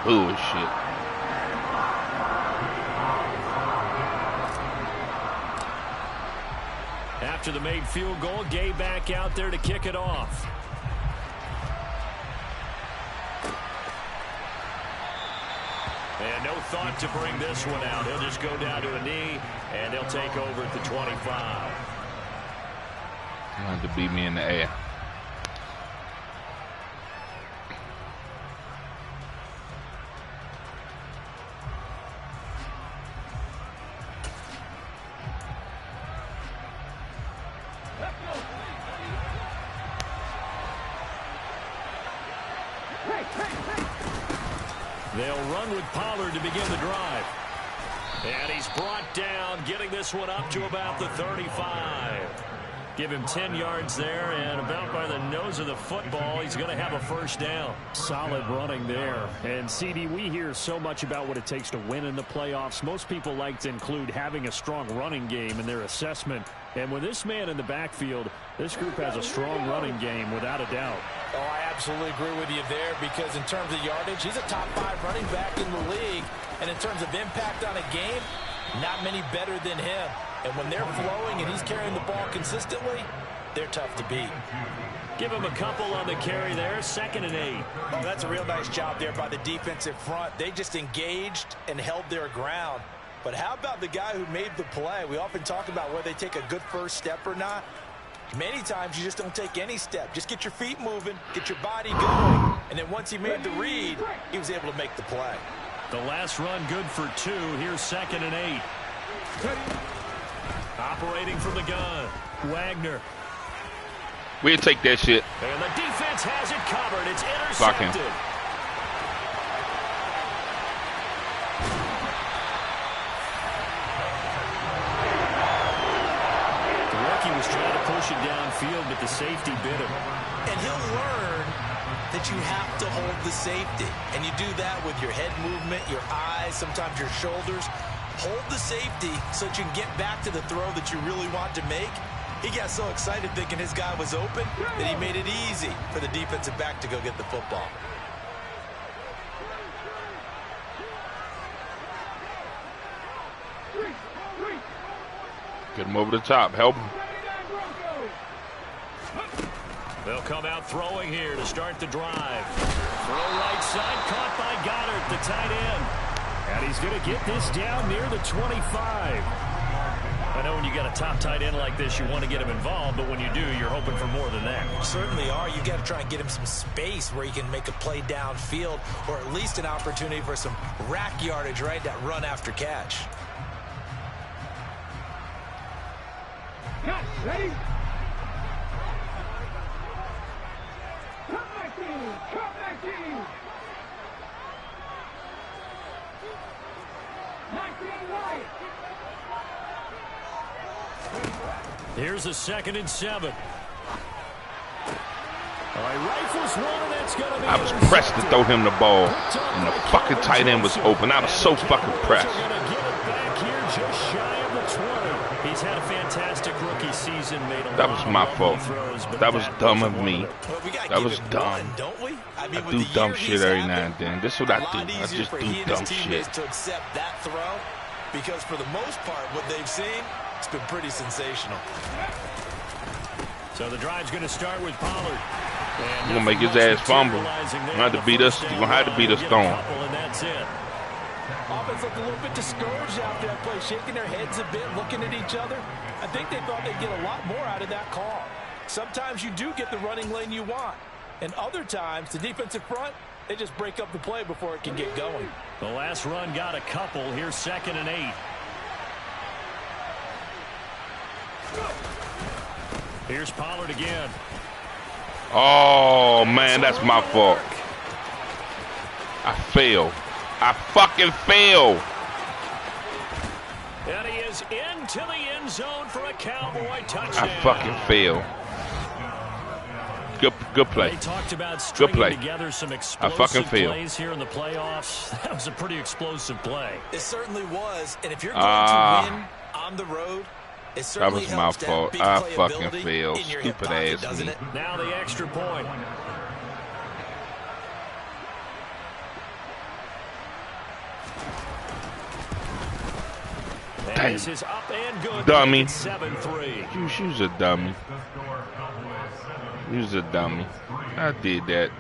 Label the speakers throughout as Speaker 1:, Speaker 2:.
Speaker 1: bullshit.
Speaker 2: After the made field goal, Gay back out there to kick it off. And no thought to bring this one out. He'll just go down to a knee, and they'll take over at the 25.
Speaker 1: He wanted to beat me in the air.
Speaker 2: They'll run with Pollard to begin the drive. And he's brought down, getting this one up to about the 35. Give him 10 yards there, and about by the nose of the football, he's going to have a first down. Solid running there. And, CD, we hear so much about what it takes to win in the playoffs. Most people like to include having a strong running game in their assessment. And with this man in the backfield, this group has a strong running game without a doubt.
Speaker 3: Oh, I absolutely agree with you there, because in terms of yardage, he's a top 5 running back in the league. And in terms of impact on a game, not many better than him. And when they're flowing and he's carrying the ball consistently, they're tough to beat.
Speaker 2: Give him a couple on the carry there, 2nd and 8.
Speaker 3: Oh, that's a real nice job there by the defensive front. They just engaged and held their ground. But how about the guy who made the play? We often talk about whether they take a good first step or not. Many times you just don't take any step. Just get your feet moving, get your body going. And then once he made the read, he was able to make the play.
Speaker 2: The last run good for 2. Here's 2nd and 8. Operating from the gun, Wagner.
Speaker 1: We'll take that shit.
Speaker 2: And the defense has it covered. It's
Speaker 1: Block him.
Speaker 2: intercepted. The rookie was trying to push it downfield, but the safety bit him.
Speaker 3: And he'll learn that you have to hold the safety. And you do that with your head movement, your eyes, sometimes your shoulders. Hold the safety so that you can get back to the throw that you really want to make. He got so excited thinking his guy was open that he made it easy for the defensive back to go get the football.
Speaker 1: Get him over the top. Help him.
Speaker 2: They'll come out throwing here to start the drive. Throw right side, caught by Goddard, the tight end. And he's going to get this down near the 25. I know when you got a top tight end like this, you want to get him involved, but when you do, you're hoping for more than that.
Speaker 3: You certainly are. You got to try and get him some space where he can make a play downfield, or at least an opportunity for some rack yardage, right? That run after catch.
Speaker 4: Cut, ready? Come back in! Come back in!
Speaker 2: Here's a 2nd and 7. All right, rifles one, and that's going to be
Speaker 1: I was pressed to throw him the ball, and the fucking tight end was open. I was so fucking pressed.
Speaker 2: Going to get it back here just shy of the 20. He's had a fantastic rookie season.
Speaker 1: That was my fault. That was dumb of me. That was dumb.
Speaker 3: Don't we?
Speaker 1: I do dumb shit every now and then. This is what I do. I just do dumb shit.
Speaker 3: To accept that throw, because for the most part, what they've seen, it's been pretty sensational.
Speaker 2: So the drive's going to start with Pollard.
Speaker 1: You're going to make his ass fumble. You're going to have to beat us. You're going to have to beat us throwing.
Speaker 2: And that's it.
Speaker 3: Offense looked a little bit discouraged after that play, shaking their heads a bit, looking at each other. I think they thought they'd get a lot more out of that call. Sometimes you do get the running lane you want. And other times, the defensive front, they just break up the play before it can get going.
Speaker 2: The last run got a couple. Here's 2nd and 8. Here's Pollard again.
Speaker 1: Oh, man, that's my fault. I failed. I fucking failed.
Speaker 2: And he is into the end zone for a Cowboy touchdown.
Speaker 1: I fucking failed. Good play.
Speaker 2: They talked about
Speaker 1: Good
Speaker 2: stringing
Speaker 1: play.
Speaker 2: together some
Speaker 1: I
Speaker 2: explosive
Speaker 1: fucking failed.
Speaker 2: plays here in the playoffs. That was a pretty explosive play.
Speaker 3: It certainly was. And if you're going to win on the road, it certainly
Speaker 1: that was my
Speaker 3: helps to have
Speaker 1: fault.
Speaker 3: big
Speaker 1: I
Speaker 3: playability
Speaker 1: fucking failed.
Speaker 3: in your hip
Speaker 1: Stupid
Speaker 3: pocket,
Speaker 1: ass
Speaker 3: doesn't
Speaker 1: me.
Speaker 3: it?
Speaker 2: Now the extra point. And this is up and good.
Speaker 1: Dummy.
Speaker 2: 7-3.
Speaker 1: You's a dummy. You's a dummy. I did that.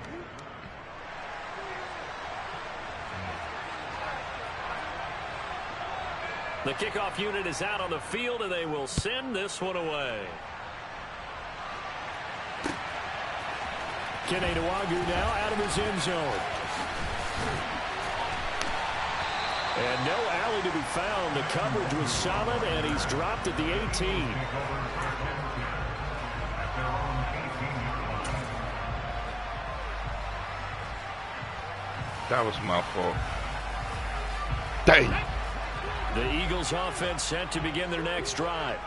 Speaker 2: The kickoff unit is out on the field, and they will send this one away. Kene Nwangwu now out of his end zone. And no alley to be found. The coverage was solid, and he's dropped at the 18.
Speaker 1: That was my fault. Dang.
Speaker 2: The Eagles offense set to begin their next drive.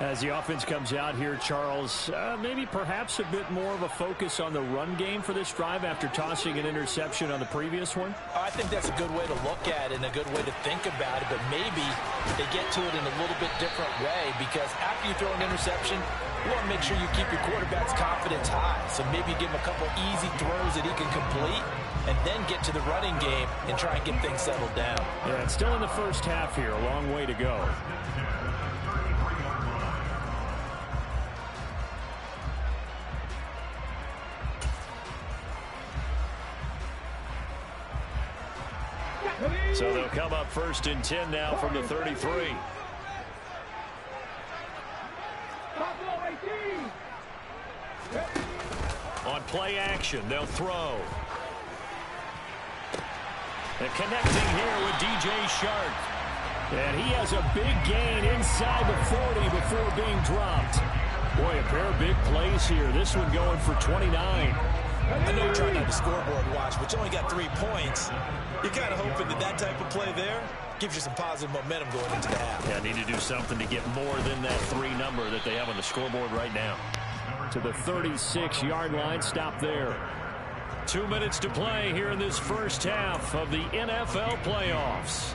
Speaker 2: As the offense comes out here, Charles, maybe perhaps a bit more of a focus on the run game for this drive after tossing an interception on the previous one?
Speaker 3: I think that's a good way to look at it and a good way to think about it, but maybe they get to it in a little bit different way, because after you throw an interception, you want to make sure you keep your quarterback's confidence high. So maybe give him a couple easy throws that he can complete and then get to the running game and try and get things settled down.
Speaker 2: Yeah, it's still in the first half here. A long way to go. So they'll come up 1st and 10 now from the 33. On play action, they'll throw. And connecting here with DJ Chark. And he has a big gain inside the 40 before being dropped. Boy, a pair of big plays here. This one going for 29.
Speaker 3: I know you're trying not to scoreboard watch, but you only got 3 points. You're kind of hoping that that type of play there gives you some positive momentum going into the half.
Speaker 2: Yeah, need to do something to get more than that 3 number that they have on the scoreboard right now. To the 36-yard line, stop there. 2 minutes to play here in this first half of the NFL playoffs.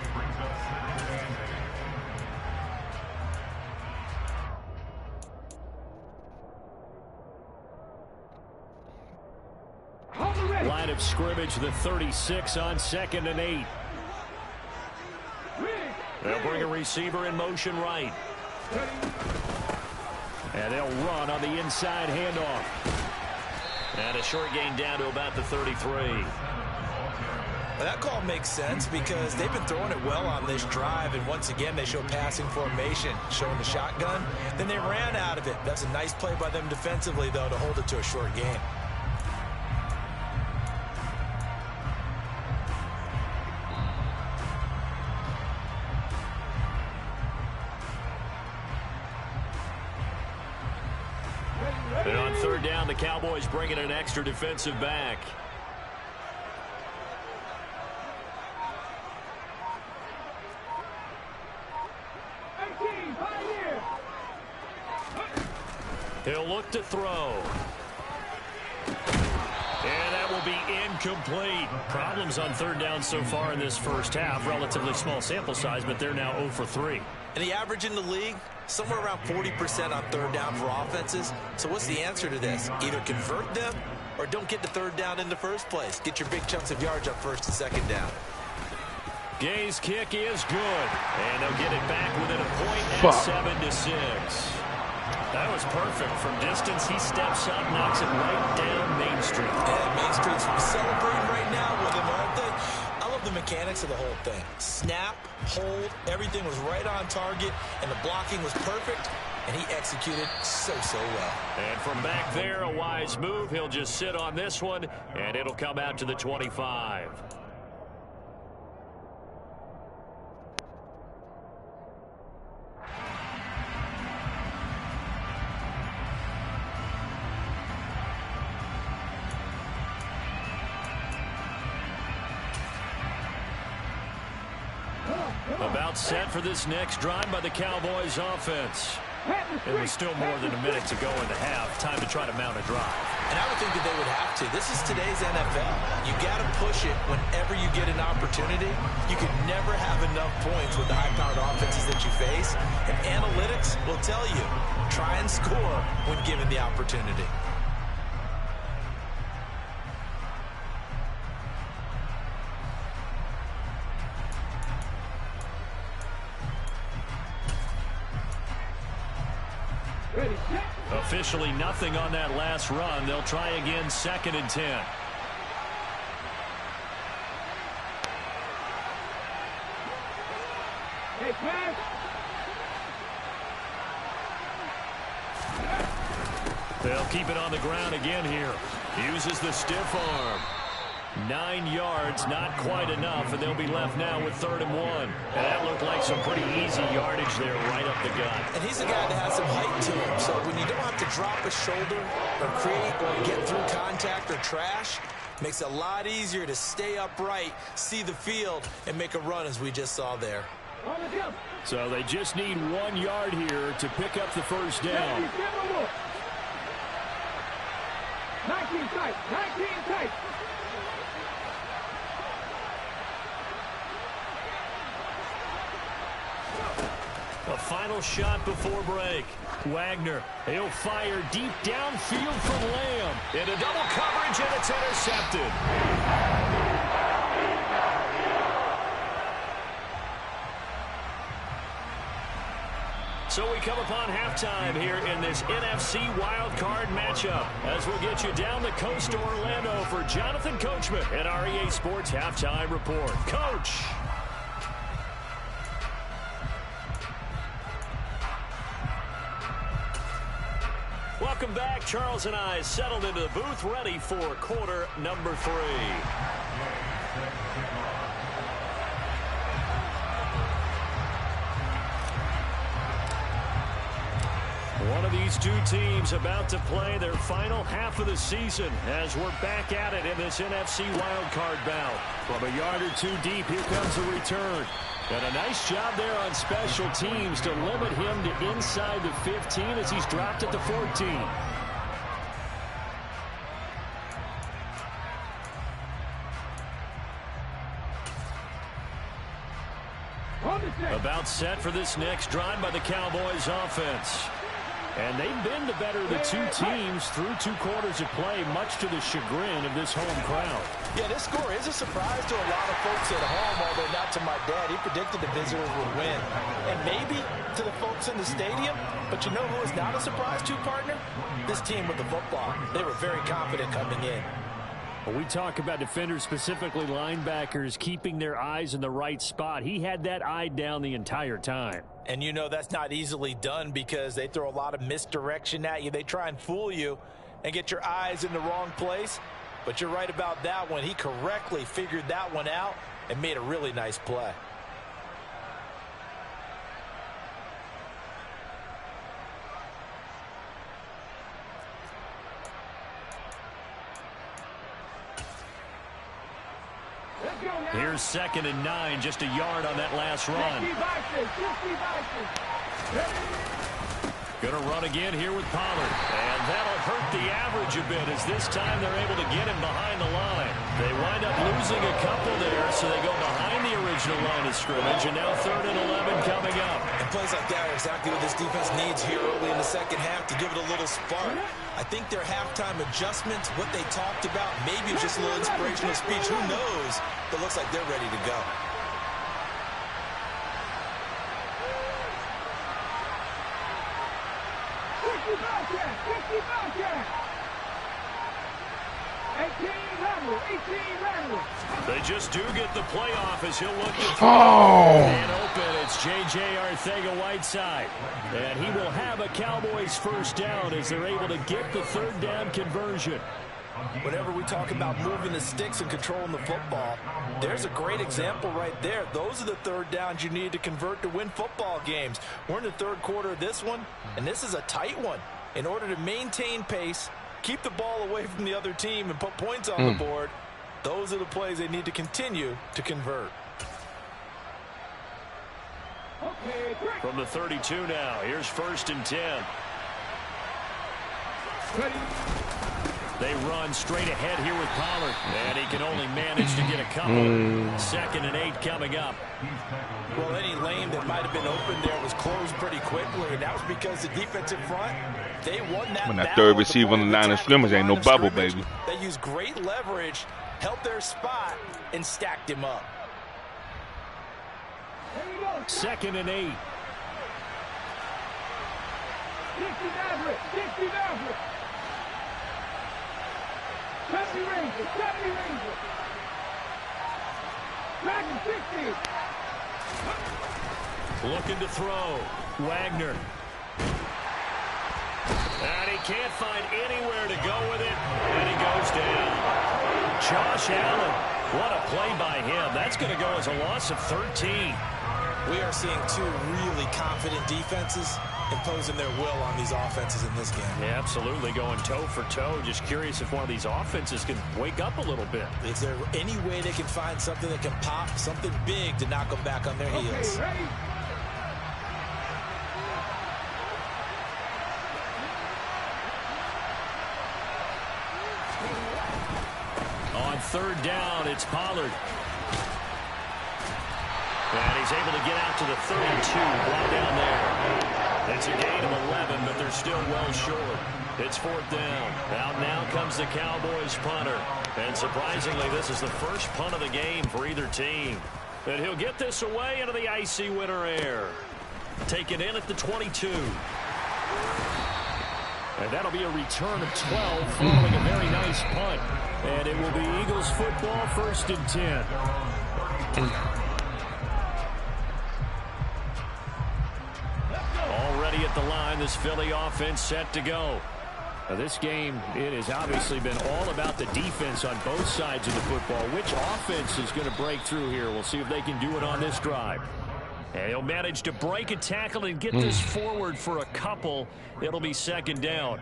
Speaker 2: Line of scrimmage, the 36 on 2nd and 8. They'll bring a receiver in motion right. And they'll run on the inside handoff. And a short gain down to about the 33.
Speaker 3: Well, that call makes sense because they've been throwing it well on this drive, and once again they show passing formation, showing the shotgun. Then they ran out of it. That's a nice play by them defensively, though, to hold it to a short gain.
Speaker 2: And on 3rd down, the Cowboys bring in an extra defensive back. He'll look to throw. And that will be incomplete. Problems on 3rd down so far in this first half. Relatively small sample size, but they're now 0 for 3.
Speaker 3: And the average in the league, somewhere around 40% on 3rd down for offenses. So what's the answer to this? Either convert them or don't get to 3rd down in the first place. Get your big chunks of yards up 1st and 2nd down.
Speaker 2: Gay's kick is good. And they'll get it back within a point at 7-6. That was perfect. From distance, he steps up, knocks it right down Main Street.
Speaker 3: And Main Street's celebrating right now with him, aren't they? I love the mechanics of the whole thing. Snap, hold, everything was right on target, and the blocking was perfect, and he executed so well.
Speaker 2: And from back there, a wise move. He'll just sit on this one, and it'll come out to the 25. About set for this next drive by the Cowboys offense. It was still more than a minute to go in the half. Time to try to mount a drive.
Speaker 3: And I would think that they would have to. This is today's NFL. You got to push it whenever you get an opportunity. You could never have enough points with the high-powered offenses that you face. And analytics will tell you, try and score when given the opportunity.
Speaker 4: Ready, set.
Speaker 2: Officially nothing on that last run. They'll try again, 2nd and 10.
Speaker 4: Hey, pass.
Speaker 2: They'll keep it on the ground again here. Uses the stiff arm. 9 yards, not quite enough, and they'll be left now with 3rd and 1. And that looked like some pretty easy yardage there right up the gut.
Speaker 3: And he's a guy that has some height to him, so when you don't have to drop a shoulder or create or get through contact or trash, makes it a lot easier to stay upright, see the field, and make a run as we just saw there.
Speaker 4: On the jump.
Speaker 2: So they just need 1 yard here to pick up the first down.
Speaker 4: 19 tight. 19 tight.
Speaker 2: A final shot before break. Wagner, he'll fire deep downfield from Lamb. Into double coverage, and it's intercepted. So we come upon halftime here in this NFC wildcard matchup as we'll get you down the coast to Orlando for Jonathan Coachman at our EA Sports Halftime Report. Coach! Welcome back. Charles and I settled into the booth, ready for quarter number 3. One of these two teams about to play their final half of the season as we're back at it in this NFC wildcard bout. From a yard or two deep, here comes the return. And a nice job there on special teams to limit him to inside the 15 as he's dropped at the 14. About set for this next drive by the Cowboys offense. And they've been the better of the two teams through 2 quarters of play, much to the chagrin of this home crowd.
Speaker 3: Yeah, this score is a surprise to a lot of folks at home, although not to my dad. He predicted the visitors would win. And maybe to the folks in the stadium. But you know who is not a surprise to, partner? This team with the football. They were very confident coming in.
Speaker 2: When we talk about defenders, specifically linebackers, keeping their eyes in the right spot, he had that eye down the entire time.
Speaker 3: And you know that's not easily done because they throw a lot of misdirection at you. They try and fool you and get your eyes in the wrong place. But you're right about that one. He correctly figured that one out and made a really nice play.
Speaker 2: Here's 2nd and 9, just a yard on that last run. Gonna run again here with Pollard. And that'll hurt the average a bit as this time they're able to get him behind the line. They wind up losing a couple there, so they go behind the original line of scrimmage, and now 3rd and 11 coming up.
Speaker 3: And plays like that are exactly what this defense needs here early in the second half to give it a little spark. I think their halftime adjustments, what they talked about, maybe it's just a little inspirational speech. Who knows? But it looks like they're ready to go.
Speaker 2: They just do get the playoff as he'll look to
Speaker 1: Oh!
Speaker 2: and open. It's J.J. Arcega-Whiteside. And he will have a Cowboys first down as they're able to get the 3rd down conversion.
Speaker 3: Whenever we talk about moving the sticks and controlling the football, there's a great example right there. Those are the 3rd downs you need to convert to win football games. We're in the 3rd quarter of this one, and this is a tight one. In order to maintain pace, keep the ball away from the other team, and put points on the board, those are the plays they need to continue to convert.
Speaker 2: From the 32 now, here's 1st and 10. They run straight ahead here with Pollard, and he can only manage to get a couple. 2nd and 8 coming up.
Speaker 3: Well, any lane that might have been open there was closed pretty quickly, and that was because the defensive front, they won that
Speaker 1: When that
Speaker 3: battle
Speaker 1: third
Speaker 3: at the
Speaker 1: receiver
Speaker 3: point
Speaker 1: on the line of
Speaker 3: attack,
Speaker 1: scrimmage ain't no
Speaker 3: line of
Speaker 1: bubble,
Speaker 3: scrimmage.
Speaker 1: baby.
Speaker 3: They used great leverage, held their spot, and stacked him up.
Speaker 2: 2nd and 8.
Speaker 4: 60 Maverick. 60 Maverick. 70 Ranger. 70 Ranger. Dragon 60.
Speaker 2: Looking to throw. Wagner. And he can't find anywhere to go with it. And he goes down. Josh Allen. What a play by him. That's going to go as a loss of 13.
Speaker 3: We are seeing two really confident defenses imposing their will on these offenses in this game.
Speaker 2: Yeah, absolutely, going toe for toe. Just curious if one of these offenses can wake up a little bit.
Speaker 3: Is there any way they can find something that can pop, something big to knock them back on their heels?
Speaker 4: Okay, ready?
Speaker 2: On third down, it's Pollard. And he's able to get out to the 32, brought down there. It's a gain of 11, but they're still well short. It's fourth down. Out now comes the Cowboys punter. And surprisingly, this is the first punt of the game for either team. And he'll get this away into the icy winter air. Taken in at the 22. And that'll be a return of 12 following a very nice punt. And it will be Eagles football, 1st and 10. Already at the line, this Philly offense set to go. Now this game, it has obviously been all about the defense on both sides of the football. Which offense is going to break through here? We'll see if they can do it on this drive. And he'll manage to break a tackle and get this forward for a couple. It'll be 2nd down.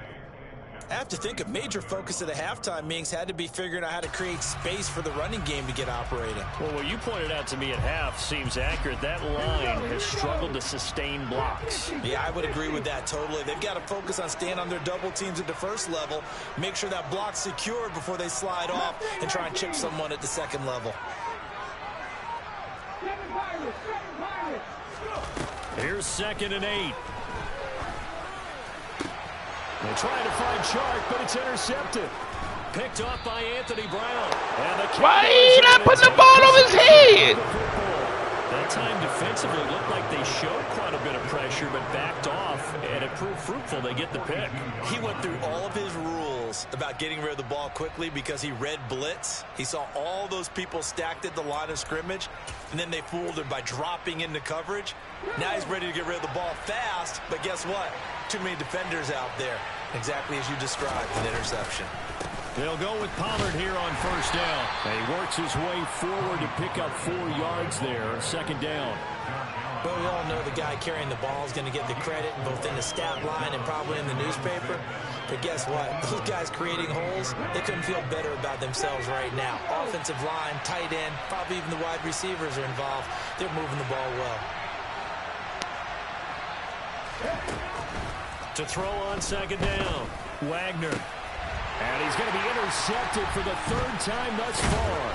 Speaker 3: I have to think a major focus of the halftime meetings had to be figuring out how to create space for the running game to get operating.
Speaker 2: Well, what you pointed out to me at half seems accurate. That line has struggled to sustain blocks.
Speaker 3: Yeah, I would agree with that totally. They've got to focus on staying on their double teams at the first level, make sure that block's secured before they slide off and try and chip someone at the second level.
Speaker 4: 7 Pirates. 7 Pirates.
Speaker 2: Here's 2nd and 8. They're trying to find Chark, but it's intercepted. Picked off by Anthony Brown. And the
Speaker 1: Why he not putting the ball over his head?
Speaker 2: That time defensively looked like they showed quite a bit of pressure, but backed off, and it proved fruitful. They get the pick.
Speaker 3: He went through all of his rules about getting rid of the ball quickly because he read blitz. He saw all those people stacked at the line of scrimmage, and then they fooled him by dropping into coverage. Now he's ready to get rid of the ball fast, but guess what? Too many defenders out there. Exactly as you described, an interception.
Speaker 2: They'll go with Pollard here on 1st down. And he works his way forward to pick up 4 yards there. 2nd down.
Speaker 3: But we all know the guy carrying the ball is going to get the credit both in the stat line and probably in the newspaper. But guess what? Those guys creating holes, they couldn't feel better about themselves right now. Offensive line, tight end, probably even the wide receivers are involved. They're moving the ball well.
Speaker 2: To throw on 2nd down, Wagner. And he's going to be intercepted for the 3rd time thus far.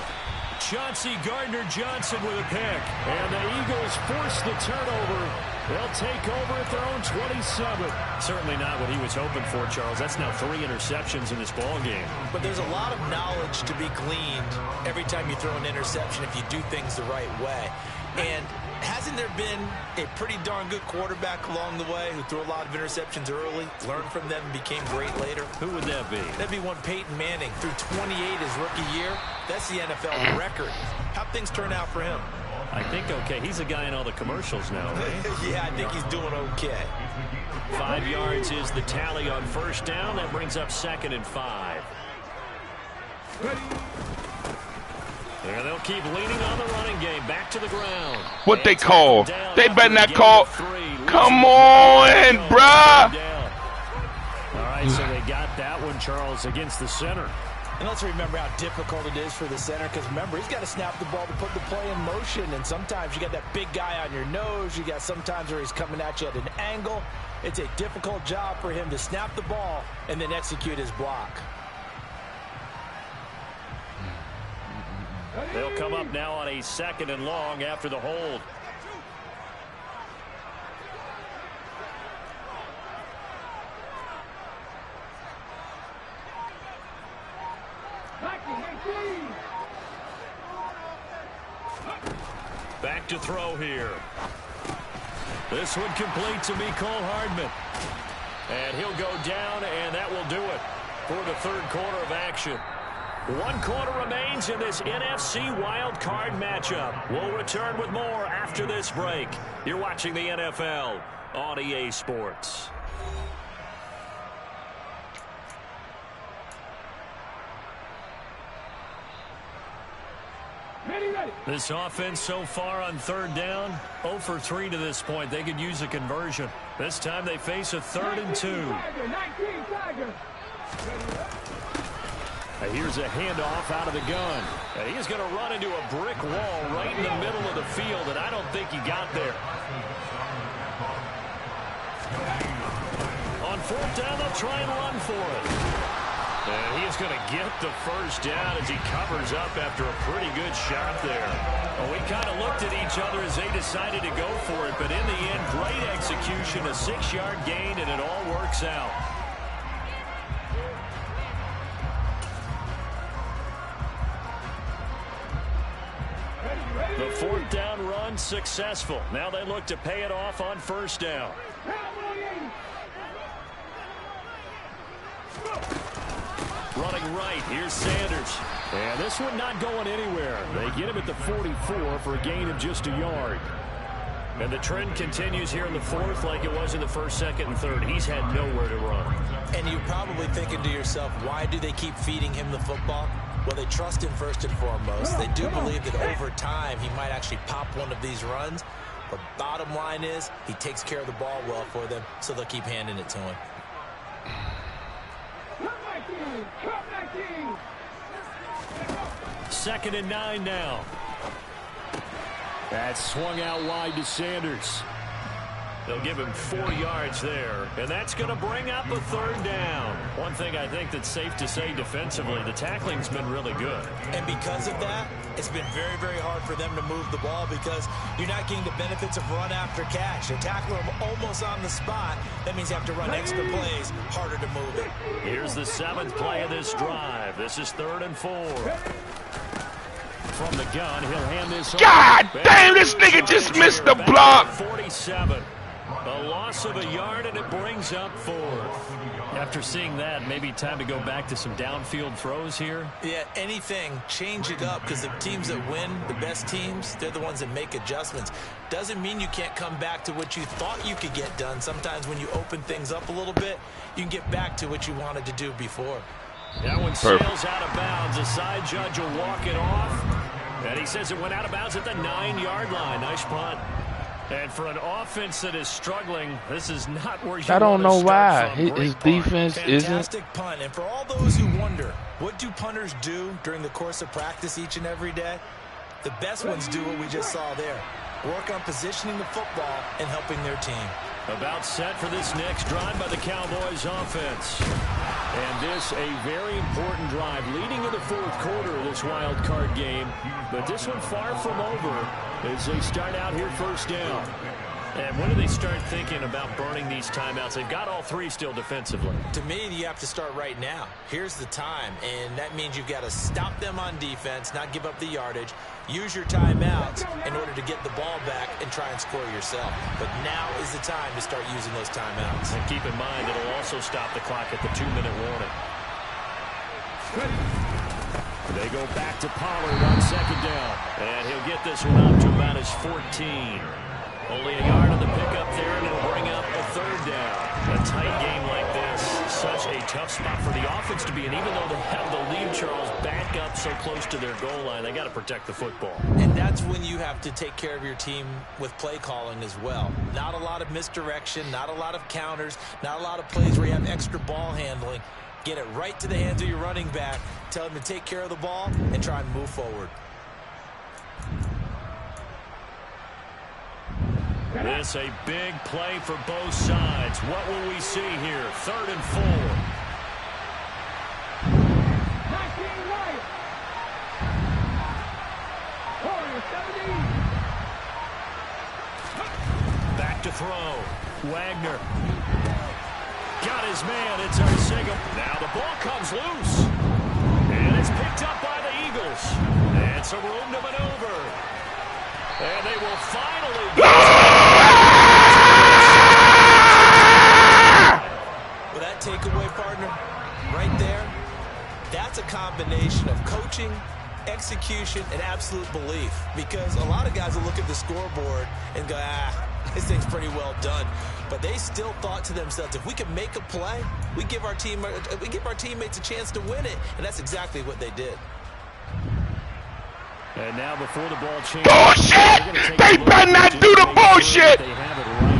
Speaker 2: Chauncey Gardner-Johnson with a pick. And the Eagles force the turnover. They'll take over at their own 27. Certainly not what he was hoping for, Charles. That's now 3 interceptions in this ball game.
Speaker 3: But there's a lot of knowledge to be gleaned every time you throw an interception if you do things the right way. And hasn't there been a pretty darn good quarterback along the way who threw a lot of interceptions early, learned from them, and became great later?
Speaker 2: Who would that be?
Speaker 3: That'd be one Peyton Manning. Threw 28 his rookie year. That's the NFL record. How'd things turn out for him?
Speaker 2: I think okay. He's a guy in all the commercials now, right?
Speaker 3: Yeah, I think he's doing okay.
Speaker 2: 5 yards is the tally on 1st down. That brings up 2nd and 5. And they'll keep leaning on the running game. Back to the ground.
Speaker 1: What they call? They better not call. Come on, bruh.
Speaker 2: All right, so they got that one, Charles, against the center.
Speaker 3: And let's remember how difficult it is for the center, because remember, he's got to snap the ball to put the play in motion, and sometimes you got that big guy on your nose. You got sometimes where he's coming at you at an angle. It's a difficult job for him to snap the ball and then execute his block.
Speaker 2: They'll come up now on a 2nd and long after the hold. Back to throw here. This one complete to Mecole Hardman. And he'll go down, and that will do it for the third quarter of action. 1 quarter remains in this NFC Wild Card matchup. We'll return with more after this break. You're watching the NFL on EA Sports. This offense so far on third down, 0 for 3 to this point. They could use a conversion. This time they face a 3rd and 2. Here's a handoff out of the gun. And he's going to run into a brick wall right in the middle of the field, and I don't think he got there. On 4th down, they'll try and run for it. And he is going to get the first down as he covers up after a pretty good shot there. Well, we kind of looked at each other as they decided to go for it, but in the end, great execution, a 6-yard gain, and it all works out. The 4th down run successful. Now they look to pay it off on 1st down. Running right, here's Sanders. And this one not going anywhere. They get him at the 44 for a gain of just a yard. And the trend continues here in the 4th like it was in the 1st, 2nd, and 3rd. He's had nowhere to run.
Speaker 3: And you're probably thinking to yourself, why do they keep feeding him the football? Well, they trust him first and foremost. They do believe that over time he might actually pop one of these runs. But bottom line is he takes care of the ball well for them, so they'll keep handing it to him.
Speaker 2: 2nd and 9 now. That's swung out wide to Sanders. They'll give him 4 yards there, and that's going to bring up a 3rd down. One thing I think that's safe to say defensively, the tackling's been really good.
Speaker 3: And because of that, it's been very, very hard for them to move the ball because you're not getting the benefits of run after catch. They tackle him almost on the spot. That means you have to run extra plays, harder to move it.
Speaker 2: Here's the 7th play of this drive. This is 3rd and 4. From the gun, he'll hand this
Speaker 1: God damn, this nigga just missed the block.
Speaker 2: 47. A loss of a yard, and it brings up 4th. After seeing that, maybe time to go back to some downfield throws here.
Speaker 3: Yeah, anything, change it up, because the teams that win, the best teams, they're the ones that make adjustments. Doesn't mean you can't come back to what you thought you could get done. Sometimes when you open things up a little bit, you can get back to what you wanted to do before.
Speaker 2: That one sails out of bounds. The side judge will walk it off. And he says it went out of bounds at the 9-yard line. Nice punt. And for an offense that is struggling, this is not where you
Speaker 1: I don't know why his
Speaker 2: defense
Speaker 1: isn't.
Speaker 3: Fantastic punt. And for all those who wonder, what do punters do during the course of practice each and every day? The best ones do what we just saw there. Work on positioning the football and helping their team.
Speaker 2: About set for this next drive by the Cowboys offense. And this a very important drive leading to the 4th quarter of this wild card game. But this one far from over as they start out here 1st down. And when do they start thinking about burning these timeouts? They've got all 3 still defensively.
Speaker 3: To me, you have to start right now. Here's the time, and that means you've got to stop them on defense, not give up the yardage, use your timeouts in order to get the ball back and try and score yourself. But now is the time to start using those timeouts.
Speaker 2: And keep in mind, it'll also stop the clock at the 2-minute warning. They go back to Pollard on 2nd down. And he'll get this one up to about his 14. Only a yard on the pickup there, and it'll bring up a 3rd down. A tight game like this, such a tough spot for the offense to be in. Even though they have the lead, Charles, back up so close to their goal line, they got to protect the football.
Speaker 3: And that's when you have to take care of your team with play calling as well. Not a lot of misdirection, not a lot of counters, not a lot of plays where you have extra ball handling. Get it right to the hands of your running back, tell him to take care of the ball, and try and move forward.
Speaker 2: This a big play for both sides. What will we see here? 3rd and 4. Back to throw. Wagner. Got his man. It's Arcega. Now the ball comes loose. And it's picked up by the Eagles. And some room to maneuver. And they will finally get
Speaker 3: takeaway, partner? Right there, that's a combination of coaching, execution, and absolute belief. Because a lot of guys will look at the scoreboard and go, this thing's pretty well done. But they still thought to themselves, if we can make a play, we give our teammates a chance to win it. And that's exactly what they did.
Speaker 2: And now before the ball changes,
Speaker 1: bullshit! They better not do the bullshit!
Speaker 2: They have it right.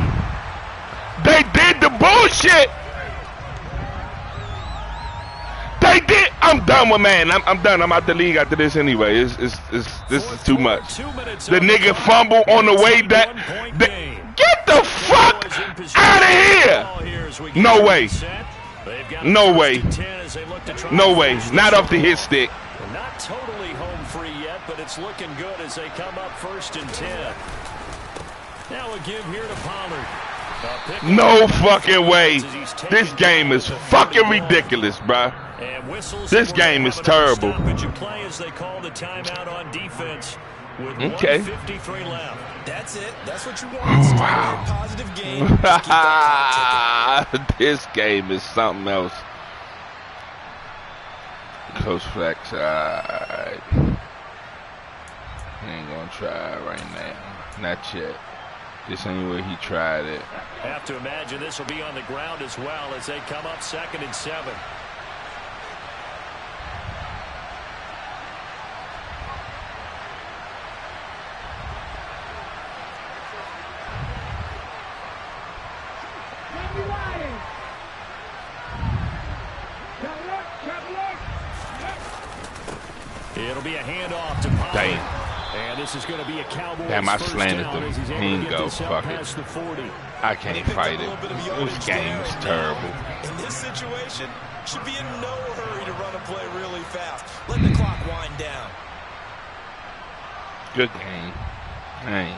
Speaker 1: They did the bullshit! They did! I'm done with man. I'm done. I'm out the league after this anyway. This is too much. The nigga fumble on the way down. Get the fuck out of here! No way. No way. No way. Not up to his stick.
Speaker 2: Not totally home free yet, but it's looking good as they come up 1st and 10. Now a give here to Pollard.
Speaker 1: No fucking way. This game is fucking ridiculous, bruh. This game is terrible. Okay.
Speaker 3: That's it. That's what you want.
Speaker 1: Wow.
Speaker 3: Positive game. Keep that clock ticking.
Speaker 1: This game is something else. Coach Flex, alright. He ain't gonna try it right now. Not yet. This ain't where he tried it.
Speaker 2: Have to imagine this will be on the ground as well as they come up 2nd and 7. It'll be a handoff to Pollard.
Speaker 1: Damn.
Speaker 2: And this is going to be a Cowboys.
Speaker 1: Damn, I slandered
Speaker 2: them.
Speaker 1: He ain't go. Fuck it. I can't fight it. This game is terrible.
Speaker 3: In this situation, should be in no hurry to run a play really fast. Let the clock wind down.
Speaker 1: Good game. Man,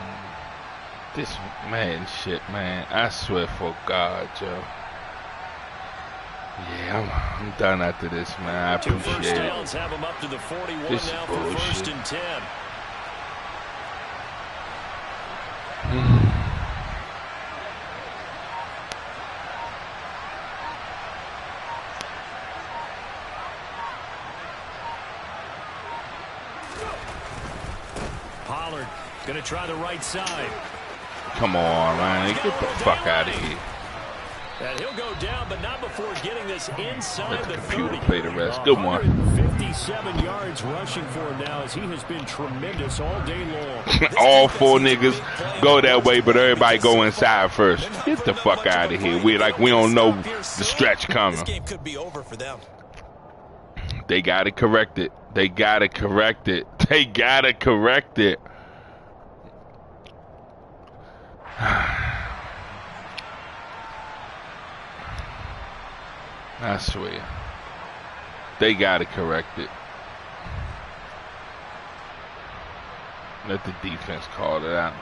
Speaker 1: this man shit, man. I swear for God, Joe. Yeah, I'm done after this, man. I appreciate it.
Speaker 2: Have him up to the 41
Speaker 1: this
Speaker 2: now
Speaker 1: is
Speaker 2: for
Speaker 1: bullshit.
Speaker 2: 1st and 10. Pollard going to try the right side.
Speaker 1: Come on, man. Get the fuck out of here.
Speaker 2: And he'll go down, but not before getting this inside
Speaker 1: Let the
Speaker 2: the
Speaker 1: computer
Speaker 2: 30.
Speaker 1: play the rest. Good one.
Speaker 2: 157 yards rushing for him now as he has been tremendous all day long.
Speaker 1: All 4 niggas go that way, but everybody go inside first. Get the fuck out of here. We don't know the stretch coming.
Speaker 3: This game could be over for them.
Speaker 1: They gotta correct it. They gotta correct it. They gotta correct it. I swear. They gotta correct it. Let the defense call it out.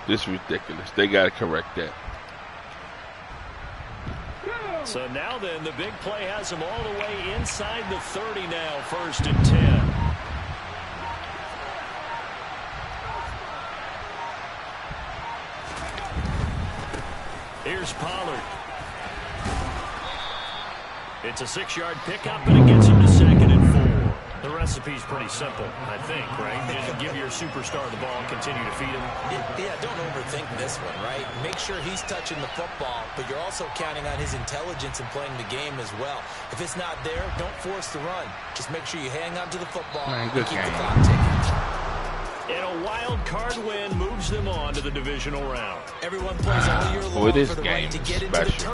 Speaker 1: This is ridiculous. They gotta correct that.
Speaker 2: So now then, the big play has him all the way inside the 30 now, 1st and 10. Here's Pollard. It's a 6-yard pickup, and it gets him to 2nd and 4. The recipe's pretty simple, I think, right? Just give your superstar the ball and continue to feed him.
Speaker 3: Yeah, don't overthink this one, right? Make sure he's touching the football, but you're also counting on his intelligence in playing the game as well. If it's not there, don't force the run. Just make sure you hang on to the football and keep the clock ticking.
Speaker 2: And a wild card win moves them on to the divisional round.
Speaker 3: Everyone plays all year long
Speaker 1: this
Speaker 3: for the
Speaker 1: game
Speaker 3: right to
Speaker 1: is
Speaker 3: get into the
Speaker 1: special.
Speaker 3: tournament.